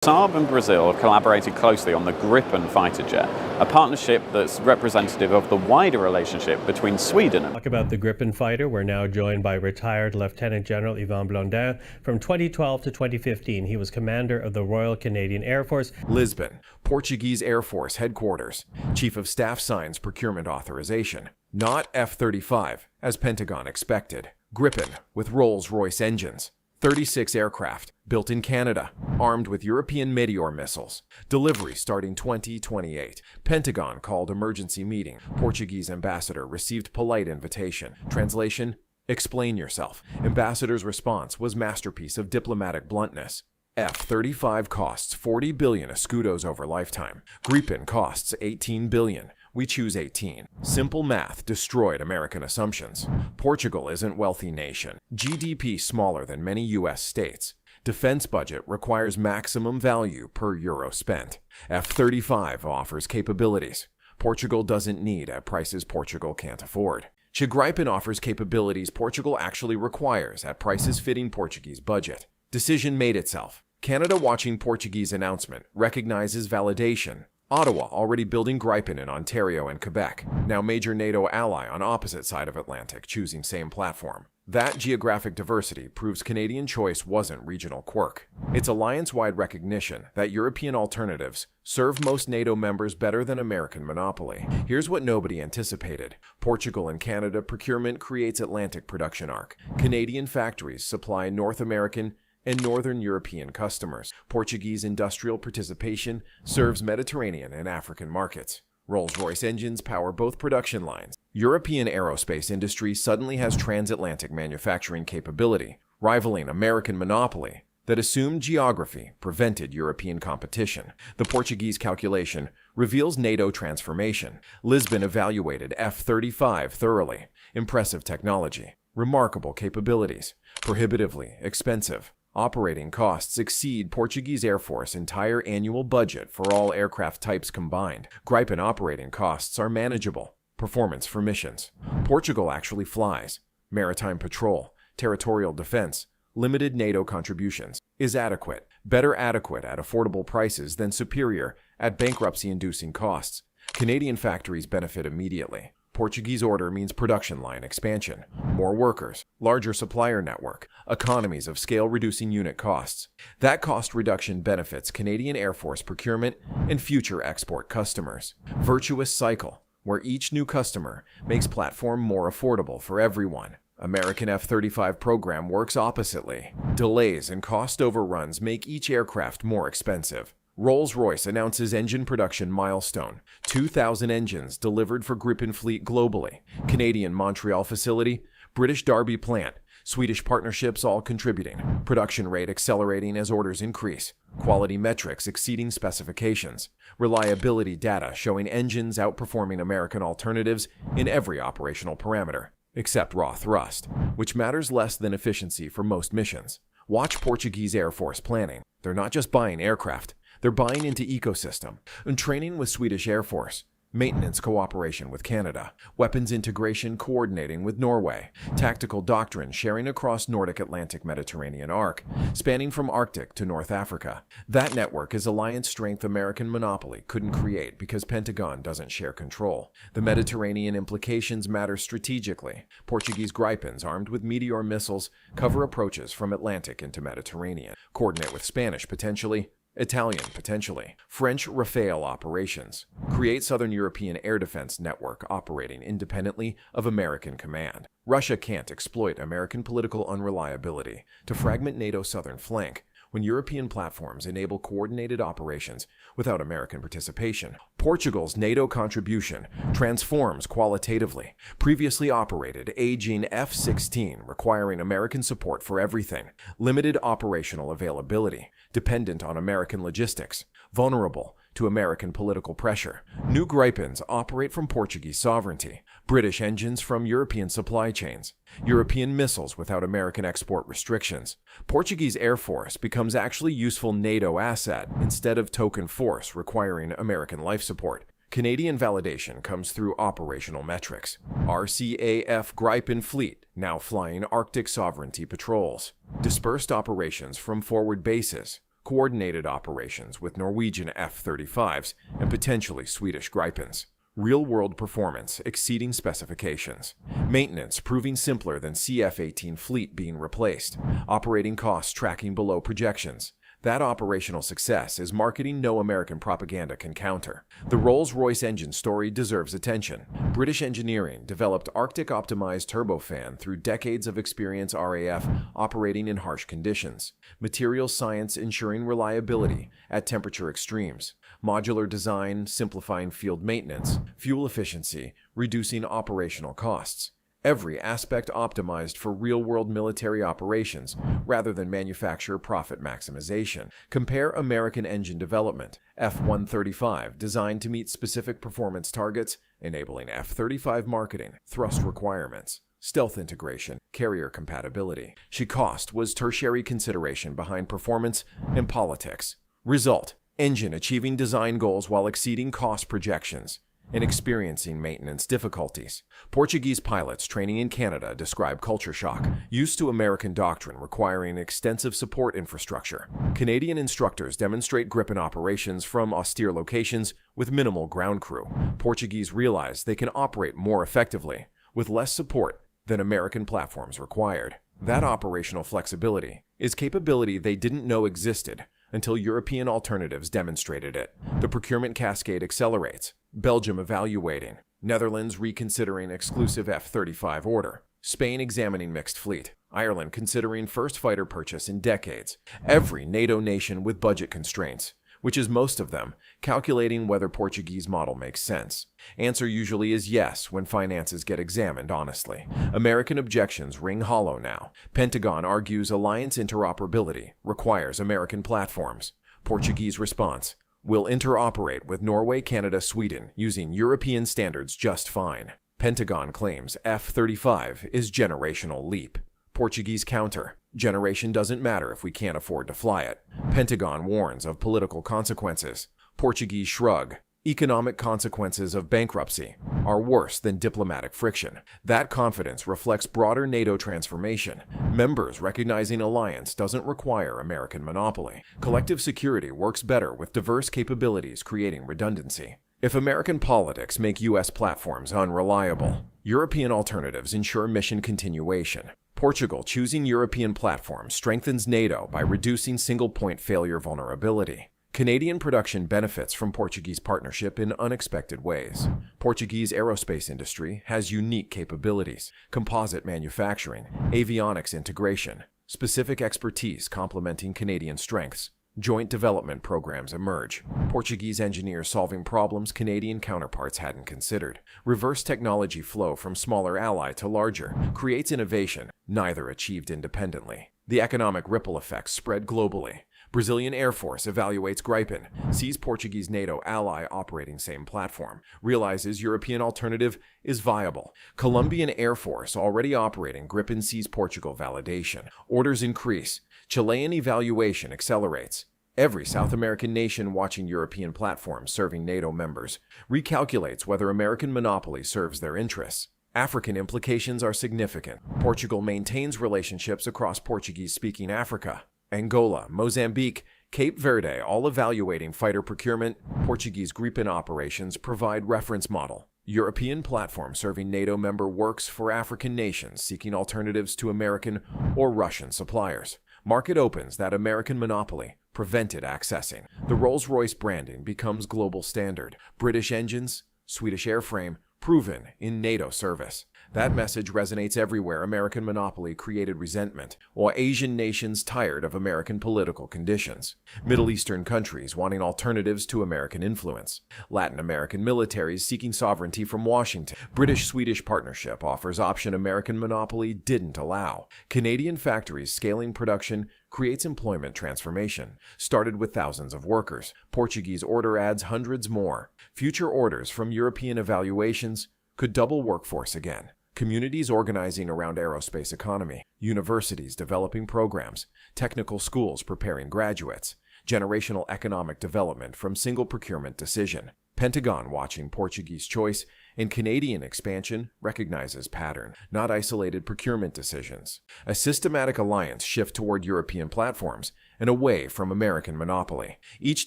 Saab and Brazil have collaborated closely on the Gripen fighter jet, a partnership that's representative of the wider relationship between Sweden and... Talk about the Gripen fighter. We're now joined by retired Lieutenant General Yvan Blondin. From 2012 to 2015, he was commander of the Royal Canadian Air Force. Lisbon, Portuguese Air Force headquarters. Chief of Staff signs procurement authorization. Not F-35, as Pentagon expected. Gripen with Rolls-Royce engines. 36 aircraft, built in Canada, armed with European METEOR missiles. Delivery starting 2028. Pentagon called emergency meeting. Portuguese ambassador received polite invitation. Translation: explain yourself. Ambassador's response was masterpiece of diplomatic bluntness. F-35 costs 40 billion escudos over lifetime. Gripen costs 18 billion. We choose 18. Simple math destroyed American assumptions. Portugal isn't wealthy nation. GDP smaller than many US states. Defense budget requires maximum value per euro spent. F-35 offers capabilities Portugal doesn't need at prices Portugal can't afford. Gripen offers capabilities Portugal actually requires at prices fitting Portuguese budget. Decision made itself. Canada watching Portuguese announcement recognizes validation. Ottawa already building Gripen in Ontario and Quebec. Now major NATO ally on opposite side of Atlantic choosing same platform. That geographic diversity proves Canadian choice wasn't regional quirk. It's alliance-wide recognition that European alternatives serve most NATO members better than American monopoly. Here's what nobody anticipated. Portugal and Canada procurement creates Atlantic production arc. Canadian factories supply North American and Northern European customers. Portuguese industrial participation serves Mediterranean and African markets. Rolls-Royce engines power both production lines. European aerospace industry suddenly has transatlantic manufacturing capability, rivaling American monopoly that assumed geography prevented European competition. The Portuguese calculation reveals NATO transformation. Lisbon evaluated F-35 thoroughly. Impressive technology, remarkable capabilities, prohibitively expensive. Operating costs exceed Portuguese Air Force entire annual budget for all aircraft types combined. Gripen operating costs are manageable. Performance for missions. Portugal actually flies. Maritime patrol, territorial defense, limited NATO contributions. Is adequate. Better adequate at affordable prices than superior at bankruptcy-inducing costs. Canadian factories benefit immediately. Portuguese order means production line expansion, more workers, larger supplier network, economies of scale reducing unit costs. That cost reduction benefits Canadian Air Force procurement and future export customers. Virtuous cycle, where each new customer makes platform more affordable for everyone. American F-35 program works oppositely. Delays and cost overruns make each aircraft more expensive. Rolls-Royce announces engine production milestone. 2,000 engines delivered for Gripen fleet globally. Canadian Montreal facility, British Derby plant, Swedish partnerships all contributing. Production rate accelerating as orders increase. Quality metrics exceeding specifications. Reliability data showing engines outperforming American alternatives in every operational parameter, except raw thrust, which matters less than efficiency for most missions. Watch Portuguese Air Force planning. They're not just buying aircraft. They're buying into ecosystem and training with Swedish Air Force, maintenance cooperation with Canada, weapons integration coordinating with Norway, tactical doctrine sharing across Nordic Atlantic Mediterranean arc, spanning from Arctic to North Africa. That network is alliance strength American monopoly couldn't create because Pentagon doesn't share control. The Mediterranean implications matter strategically. Portuguese Gripens armed with METEOR missiles cover approaches from Atlantic into Mediterranean. Coordinate with Spanish potentially. Italian, potentially. French Rafale operations. Create Southern European air defense network operating independently of American command. Russia can't exploit American political unreliability to fragment NATO's southern flank when European platforms enable coordinated operations without American participation. Portugal's NATO contribution transforms qualitatively. Previously operated, aging F-16 requiring American support for everything. Limited operational availability, dependent on American logistics, vulnerable to American political pressure. New Gripens operate from Portuguese sovereignty. British engines from European supply chains. European missiles without American export restrictions. Portuguese Air Force becomes actually useful NATO asset instead of token force requiring American life support. Canadian validation comes through operational metrics. RCAF Gripen fleet now flying Arctic sovereignty patrols. Dispersed operations from forward bases. coordinated operations with Norwegian F-35s and potentially Swedish Gripens. Real-world performance exceeding specifications. Maintenance proving simpler than CF-18 fleet being replaced. Operating costs tracking below projections. That operational success is marketing no American propaganda can counter. The Rolls-Royce engine story deserves attention. British engineering developed Arctic-optimized turbofan through decades of experience RAF operating in harsh conditions. Materials science ensuring reliability at temperature extremes. Modular design simplifying field maintenance. Fuel efficiency reducing operational costs. Every aspect optimized for real-world military operations rather than manufacturer profit maximization. Compare American engine development. F-135 designed to meet specific performance targets, enabling F-35 marketing, thrust requirements, stealth integration, carrier compatibility. Cost was tertiary consideration behind performance and politics. Result: engine achieving design goals while exceeding cost projections and experiencing maintenance difficulties. Portuguese pilots training in Canada describe culture shock, used to American doctrine requiring extensive support infrastructure. Canadian instructors demonstrate Gripen operations from austere locations with minimal ground crew. Portuguese realize they can operate more effectively with less support than American platforms required. That operational flexibility is capability they didn't know existed until European alternatives demonstrated it. The procurement cascade accelerates. Belgium evaluating. Netherlands reconsidering exclusive F-35 order. Spain examining mixed fleet. Ireland considering first fighter purchase in decades. Every NATO nation with budget constraints, which is most of them, calculating whether Portuguese model makes sense. Answer usually is yes when finances get examined honestly. American objections ring hollow now. Pentagon argues alliance interoperability requires American platforms. Portuguese response: will interoperate with Norway, Canada, Sweden using European standards just fine. Pentagon claims F-35 is generational leap. Portuguese counter: generation doesn't matter if we can't afford to fly it. Pentagon warns of political consequences. Portuguese shrug: economic consequences of bankruptcy are worse than diplomatic friction. That confidence reflects broader NATO transformation. Members recognizing alliance doesn't require American monopoly. Collective security works better with diverse capabilities creating redundancy. If American politics make U.S. platforms unreliable, European alternatives ensure mission continuation. Portugal choosing European platforms strengthens NATO by reducing single-point failure vulnerability. Canadian production benefits from Portuguese partnership in unexpected ways. Portuguese aerospace industry has unique capabilities: composite manufacturing, avionics integration, specific expertise complementing Canadian strengths. Joint development programs emerge. Portuguese engineers solving problems Canadian counterparts hadn't considered. Reverse technology flow from smaller ally to larger creates innovation, neither achieved independently. The economic ripple effects spread globally. Brazilian Air Force evaluates Gripen, sees Portuguese NATO ally operating same platform, realizes European alternative is viable. Colombian Air Force already operating Gripen sees Portugal validation. Orders increase. Chilean evaluation accelerates. Every South American nation watching European platforms serving NATO members recalculates whether American monopoly serves their interests. African implications are significant. Portugal maintains relationships across Portuguese-speaking Africa. Angola, Mozambique, Cape Verde all evaluating fighter procurement. Portuguese Gripen operations provide reference model. European platform serving NATO member works for African nations seeking alternatives to American or Russian suppliers. Market opens that American monopoly prevented accessing. The Rolls-Royce branding becomes global standard. British engines, Swedish airframe, proven in NATO service. That message resonates everywhere. American monopoly created resentment, while Asian nations tired of American political conditions. Middle Eastern countries wanting alternatives to American influence. Latin American militaries seeking sovereignty from Washington. British-Swedish partnership offers option American monopoly didn't allow. Canadian factories scaling production creates employment transformation. Started with thousands of workers. Portuguese order adds hundreds more. Future orders from European evaluations could double workforce again. Communities organizing around aerospace economy. Universities developing programs. Technical schools preparing graduates. Generational economic development from single procurement decision. Pentagon watching Portuguese choice and Canadian expansion recognizes pattern, not isolated procurement decisions. A systematic alliance shift toward European platforms and away from American monopoly. Each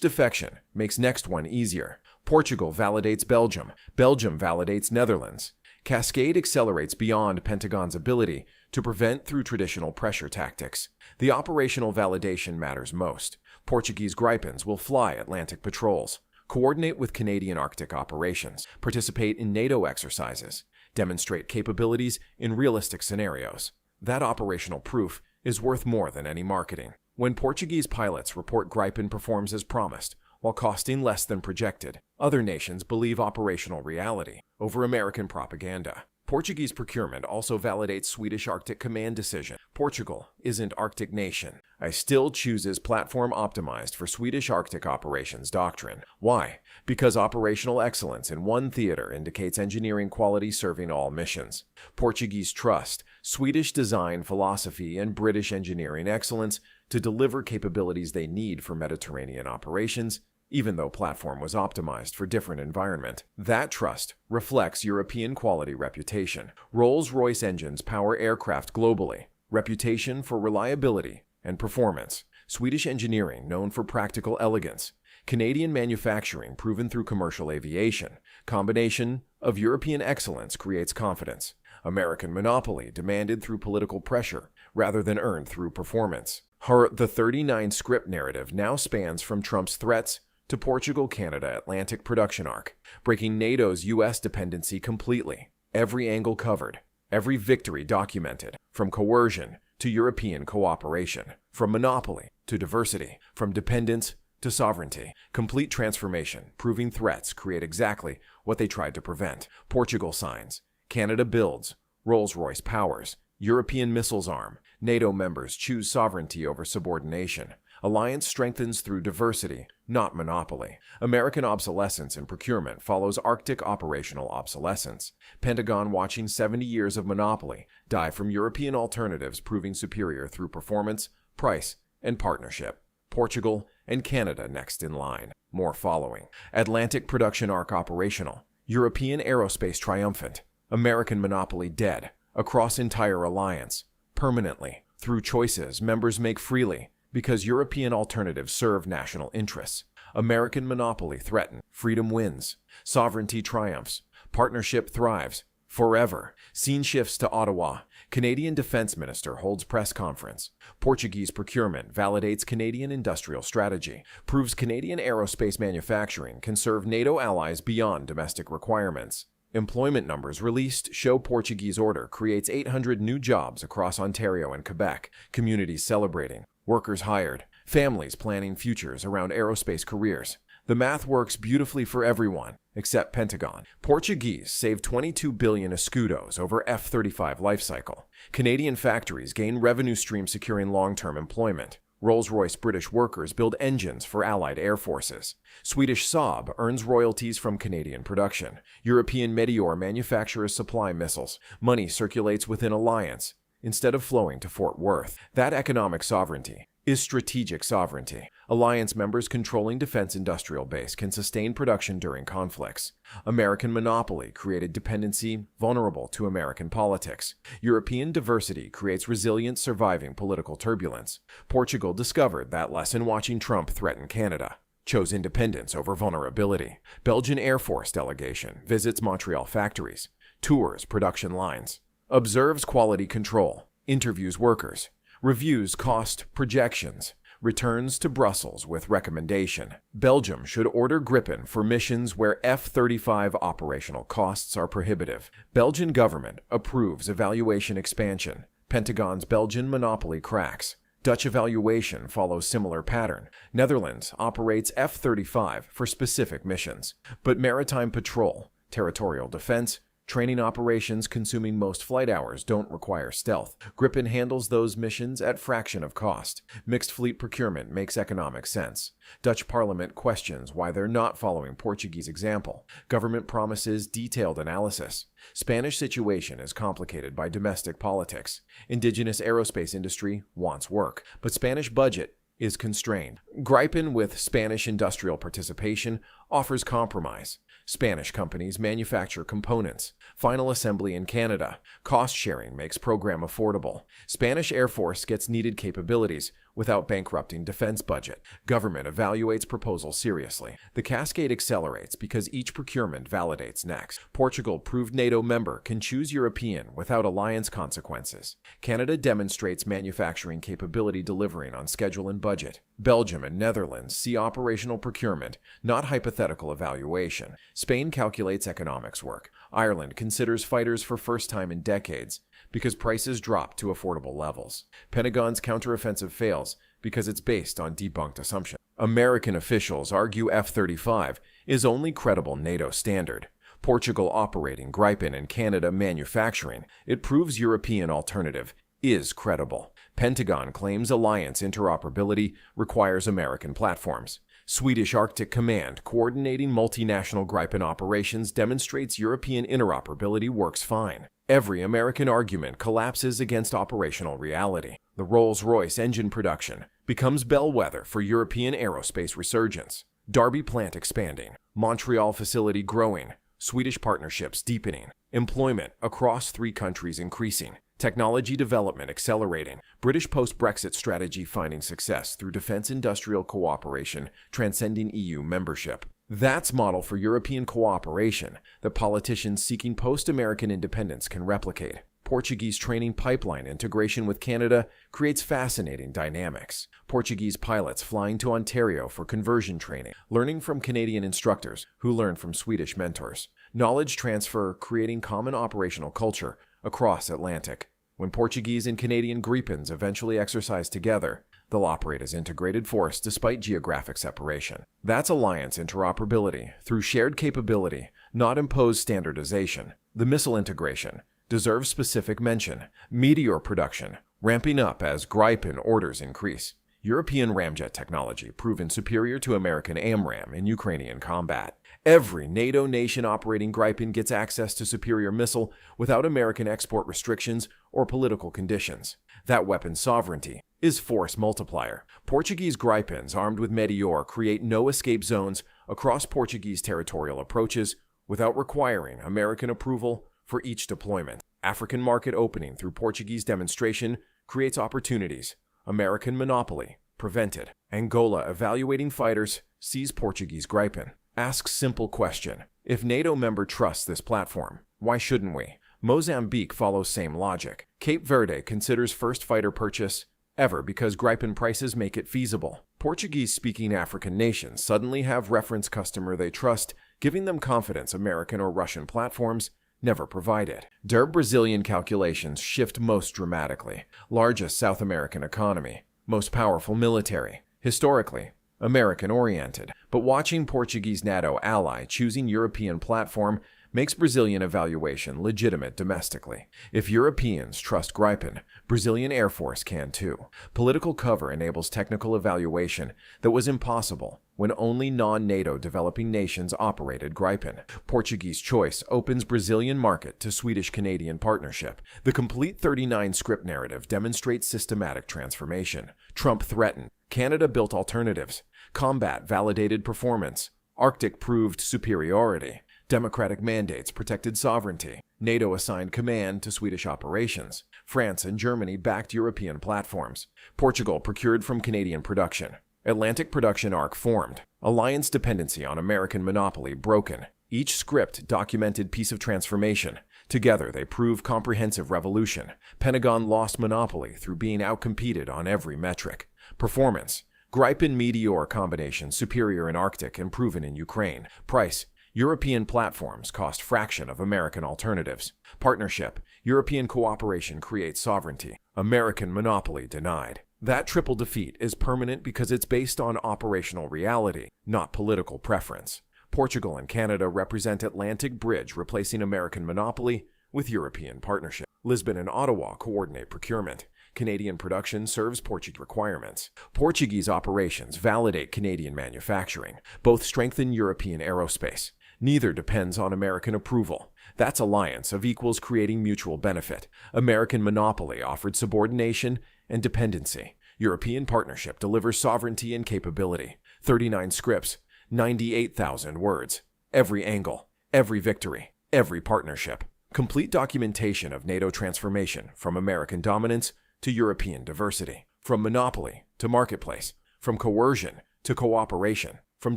defection makes next one easier. Portugal validates Belgium. Belgium validates Netherlands. Cascade accelerates beyond Pentagon's ability to prevent through traditional pressure tactics. The operational validation matters most. Portuguese Gripens will fly Atlantic patrols, coordinate with Canadian Arctic operations, participate in NATO exercises, demonstrate capabilities in realistic scenarios. That operational proof is worth more than any marketing. When Portuguese pilots report Gripen performs as promised, while costing less than projected, other nations believe operational reality over American propaganda. Portuguese procurement also validates Swedish Arctic Command decision. Portugal isn't Arctic nation. I still chooses platform optimized for Swedish Arctic operations doctrine. Why? Because operational excellence in one theater indicates engineering quality serving all missions. Portuguese trust, Swedish design philosophy, and British engineering excellence to deliver capabilities they need for Mediterranean operations, even though platform was optimized for different environment. That trust reflects European quality reputation. Rolls-Royce engines power aircraft globally. Reputation for reliability and performance. Swedish engineering known for practical elegance. Canadian manufacturing proven through commercial aviation. Combination of European excellence creates confidence. American monopoly demanded through political pressure rather than earned through performance. The 39 script narrative now spans from Trump's threats to Portugal-Canada Atlantic production arc, breaking NATO's U.S. dependency completely. Every angle covered, every victory documented, from coercion to European cooperation, from monopoly to diversity, from dependence to sovereignty. Complete transformation, proving threats create exactly what they tried to prevent. Portugal signs, Canada builds, Rolls-Royce powers, European missiles arm, NATO members choose sovereignty over subordination. Alliance strengthens through diversity, not monopoly. American obsolescence in procurement follows Arctic operational obsolescence. Pentagon watching 70 years of monopoly die from European alternatives proving superior through performance, price, and partnership. Portugal and Canada next in line, more following. Atlantic production arc operational. European aerospace triumphant. American monopoly dead. Across entire alliance. Permanently. Through choices members make freely, because European alternatives serve national interests. American monopoly threatened. Freedom wins. Sovereignty triumphs. Partnership thrives. Forever. Scene shifts to Ottawa. Canadian Defense Minister holds press conference. Portuguese procurement validates Canadian industrial strategy. Proves Canadian aerospace manufacturing can serve NATO allies beyond domestic requirements. Employment numbers released show Portuguese order creates 800 new jobs across Ontario and Quebec. Communities celebrating. Workers hired. Families planning futures around aerospace careers. The math works beautifully for everyone, except Pentagon. Portuguese save 22 billion escudos over F-35 lifecycle. Canadian factories gain revenue stream securing long-term employment. Rolls-Royce British workers build engines for Allied air forces. Swedish Saab earns royalties from Canadian production. European METEOR manufacturers supply missiles. Money circulates within alliance instead of flowing to Fort Worth. That economic sovereignty is strategic sovereignty. Alliance members controlling defense industrial base can sustain production during conflicts. American monopoly created dependency vulnerable to American politics. European diversity creates resilient surviving political turbulence. Portugal discovered that lesson watching Trump threaten Canada. Chose independence over vulnerability. Belgian Air Force delegation visits Montreal factories. Tours production lines. Observes quality control. Interviews workers. Reviews cost projections. Returns to Brussels with recommendation. Belgium should order Gripen for missions where F-35 operational costs are prohibitive. Belgian government approves evaluation expansion. Pentagon's Belgian monopoly cracks. Dutch evaluation follows similar pattern. Netherlands operates F-35 for specific missions, but maritime patrol, territorial defense, training operations consuming most flight hours don't require stealth. Gripen handles those missions at fraction of cost. Mixed fleet procurement makes economic sense. Dutch parliament questions why they're not following Portuguese example. Government promises detailed analysis. Spanish situation is complicated by domestic politics. Indigenous aerospace industry wants work, but Spanish budget is constrained. Gripen, with Spanish industrial participation, offers compromise. Spanish companies manufacture components. Final assembly in Canada. Cost sharing makes program affordable. Spanish Air Force gets needed capabilities without bankrupting defense budget. Government evaluates proposal seriously. The cascade accelerates because each procurement validates next. Portugal, proved NATO member, can choose European without alliance consequences. Canada demonstrates manufacturing capability delivering on schedule and budget. Belgium and Netherlands see operational procurement, not hypothetical evaluation. Spain calculates economics work. Ireland considers fighters for first time in decades because prices drop to affordable levels. Pentagon's counteroffensive fails because it's based on debunked assumptions. American officials argue F-35 is only credible NATO standard. Portugal operating Gripen and Canada manufacturing. It proves European alternative is credible. Pentagon claims alliance interoperability requires American platforms. Swedish Arctic Command coordinating multinational Gripen operations demonstrates European interoperability works fine. Every American argument collapses against operational reality. The Rolls-Royce engine production becomes bellwether for European aerospace resurgence. Derby plant expanding. Montreal facility growing. Swedish partnerships deepening. Employment across 3 countries increasing. Technology development accelerating. British post-Brexit strategy finding success through defense industrial cooperation transcending EU membership. That's model for European cooperation that politicians seeking post-American independence can replicate. Portuguese training pipeline integration with Canada creates fascinating dynamics. Portuguese pilots flying to Ontario for conversion training, learning from Canadian instructors who learn from Swedish mentors. Knowledge transfer creating common operational culture across Atlantic. When Portuguese and Canadian Gripens eventually exercise together, they'll operate as integrated force despite geographic separation. That's alliance interoperability through shared capability, not imposed standardization. The missile integration deserves specific mention. METEOR production ramping up as Gripen orders increase. European ramjet technology proven superior to American AMRAAM in Ukrainian combat. Every NATO nation operating Gripen gets access to superior missile without American export restrictions or political conditions. That weapon sovereignty is force multiplier. Portuguese Gripens armed with METEOR create no escape zones across Portuguese territorial approaches without requiring American approval for each deployment. African market opening through Portuguese demonstration creates opportunities. American monopoly prevented. Angola evaluating fighters sees Portuguese Gripen. Asks simple question. If NATO member trusts this platform, why shouldn't we? Mozambique follows same logic. Cape Verde considers first fighter purchase ever because Gripen prices make it feasible. Portuguese-speaking African nations suddenly have reference customer they trust, giving them confidence American or Russian platforms never provided. Brazilian calculations shift most dramatically. Largest South American economy. Most powerful military. Historically, American-oriented. But watching Portuguese NATO ally choosing European platform makes Brazilian evaluation legitimate domestically. If Europeans trust Gripen, Brazilian Air Force can too. Political cover enables technical evaluation that was impossible when only non-NATO developing nations operated Gripen. Portuguese choice opens Brazilian market to Swedish-Canadian partnership. The complete 39 script narrative demonstrates systematic transformation. Trump threatened. Canada built alternatives. Combat validated performance. Arctic proved superiority. Democratic mandates protected sovereignty. NATO assigned command to Swedish operations. France and Germany backed European platforms. Portugal procured from Canadian production. Atlantic production arc formed. Alliance dependency on American monopoly broken. Each script documented piece of transformation. Together they prove comprehensive revolution. Pentagon lost monopoly through being outcompeted on every metric. Performance. Gripen METEOR combination superior in Arctic and proven in Ukraine. Price. European platforms cost fraction of American alternatives. Partnership. European cooperation creates sovereignty. American monopoly denied. That triple defeat is permanent because it's based on operational reality, not political preference. Portugal and Canada represent Atlantic Bridge replacing American monopoly with European partnership. Lisbon and Ottawa coordinate procurement. Canadian production serves Portuguese requirements. Portuguese operations validate Canadian manufacturing. Both strengthen European aerospace. Neither depends on American approval. That's alliance of equals creating mutual benefit. American monopoly offered subordination and dependency. European partnership delivers sovereignty and capability. 39 scripts, 98,000 words. Every angle, every victory, every partnership. Complete documentation of NATO transformation from American dominance to European diversity. From monopoly to marketplace. From coercion to cooperation. From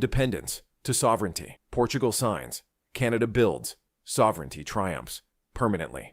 dependence to sovereignty. Portugal signs. Canada builds. Sovereignty triumphs. Permanently.